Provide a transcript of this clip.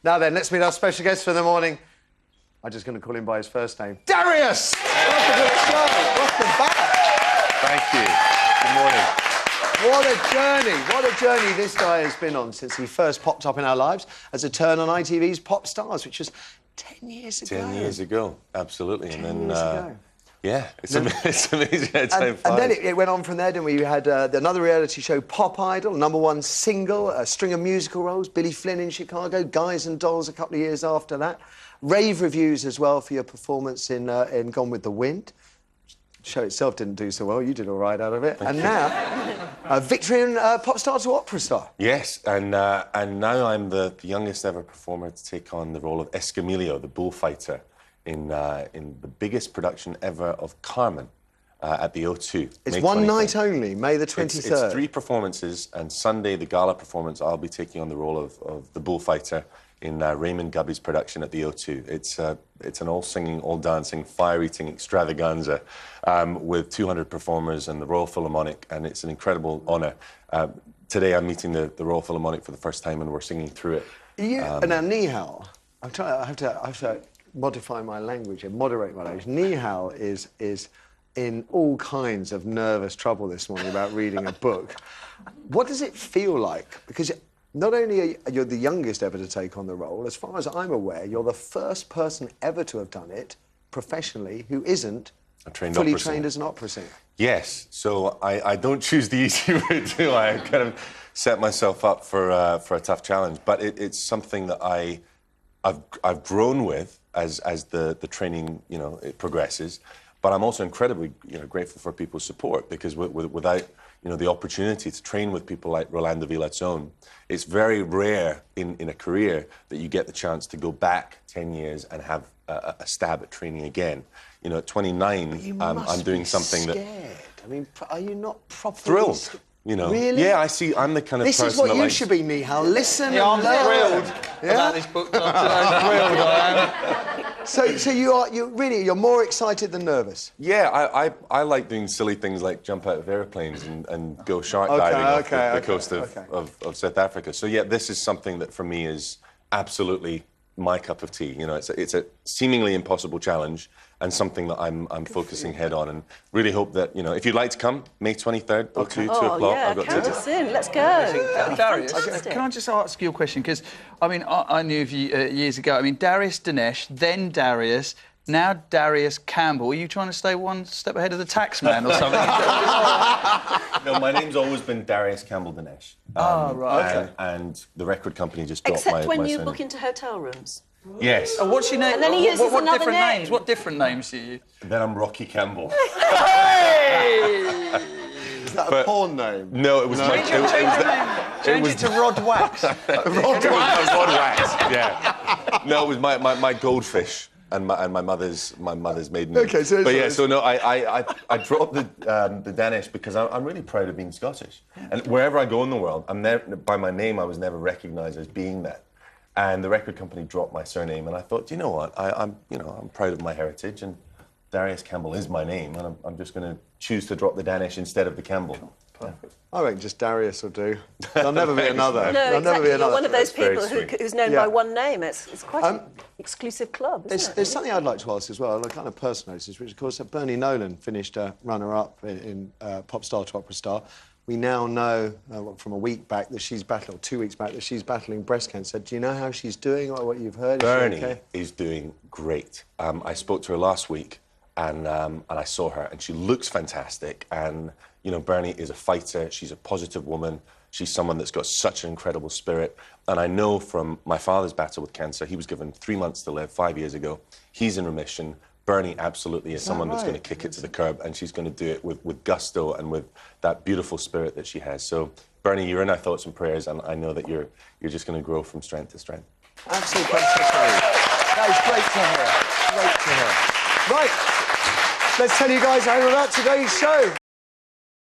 Now then, let's meet our special guest for the morning. I'm just going to call him by his first name. Darius! Welcome to the show. Welcome back. Thank you. Good morning. What a journey this guy has been on since he first popped up in our lives as a turn on ITV's Pop Stars, which was 10 years ago. 10 years ago, absolutely. 10 years ago. Yeah, it's amazing how time flies. And then it went on from there, didn't we? We had another reality show, Pop Idol, #1 single, a string of musical roles, Billy Flynn in Chicago, Guys and Dolls a couple of years after that. Rave reviews as well for your performance in Gone with the Wind. The show itself didn't do so well. You did all right out of it. Thank you. Now, victory in Pop Star to Opera Star. Yes, and now I'm the youngest ever performer to take on the role of Escamillo, the bullfighter, in the biggest production ever of Carmen at the O2. It's May one 23rd. night only, May the 23rd. It's 3 performances, and Sunday, the gala performance, I'll be taking on the role of the bullfighter in Raymond Gubby's production at the O2. It's an all-singing, all-dancing, fire-eating extravaganza with 200 performers and the Royal Philharmonic, and it's an incredible honour. Today I'm meeting the Royal Philharmonic for the first time, and we're singing through it. Now, Ni Hao, I have to modify my language and moderate my language. Ni Hao is in all kinds of nervous trouble this morning about reading a book. What does it feel like? Because not only are you the youngest ever to take on the role, as far as I'm aware, you're the first person ever to have done it professionally who isn't fully trained as an opera singer. Yes, so I don't choose the easy route, do I? I kind of set myself up for a tough challenge, but it's something that I've grown with as the training, it progresses. But I'm also incredibly, grateful for people's support, because without, the opportunity to train with people like Rolando Villazón, it's very rare in a career that you get the chance to go back 10 years and have a stab at training again. At 29, I'm doing something scared. that... I mean, are you not properly... Thrilled. Really? Yeah, I'm the kind of person that This is what you likes... should be, Ni Hao. Listen Yeah, and I'm learn. thrilled about this book. I'm thrilled, I am. So you're more excited than nervous? Yeah, I like doing silly things like jump out of airplanes and go shark diving off the coast of South Africa. So yeah, this is something that for me is absolutely my cup of tea. It's a seemingly impossible challenge, and something that I'm focusing head on, and really hope that, if you'd like to come, May 23rd, or 2 o'clock, yeah, I've got count tickets. us in. Let's go. Darius, Fantastic. can I just ask you a question? Because, I knew of you years ago. Darius Danesh, then Darius, now Darius Campbell. Are you trying to stay one step ahead of the tax man or something? No, my name's always been Darius Campbell Danesh. Right. Okay. And the record company just dropped Except my when you surname. book into hotel rooms. Yes. Oh, what's your name? And then he uses what another different name. names? What different names do you? Then I'm Rocky Campbell. Hey! Is that a porn name? No, it was my... Change it to Rod Wax. Rod Wax, yeah. No, it was my goldfish and my mother's maiden name. Okay, so... But yeah, so no, I dropped the Danesh because I'm really proud of being Scottish. And wherever I go in the world, by my name, I was never recognised as being that. And the record company dropped my surname, and I thought, you know what, I'm proud of my heritage, and Darius Campbell is my name, and I'm just going to choose to drop the Danesh instead of the Campbell. Perfect. I reckon just Darius will do. There'll never be another. No, There'll exactly. never be another. You're one of those That's people very who's known by one name. It's quite an exclusive club, isn't it? There's something I'd like to ask as well, on a kind of personal notice, which, of course, Bernie Nolan finished runner-up in Pop Star to Opera Star. We now know from a week back that she's battling, 2 weeks back, that she's battling breast cancer. Do you know how she's doing or what you've heard? Bernie is doing great. I spoke to her last week, and I saw her, and she looks fantastic. And, Bernie is a fighter. She's a positive woman. She's someone that's got such an incredible spirit. And I know from my father's battle with cancer, he was given 3 months to live 5 years ago. He's in remission. Bernie absolutely is someone that's going to kick it to the curb, and she's going to do it with gusto and with that beautiful spirit that she has. So, Bernie, you're in our thoughts and prayers, and I know that you're just going to grow from strength to strength. Absolutely fantastic. That is great to hear. Great to hear. Right, let's tell you guys how about today's show.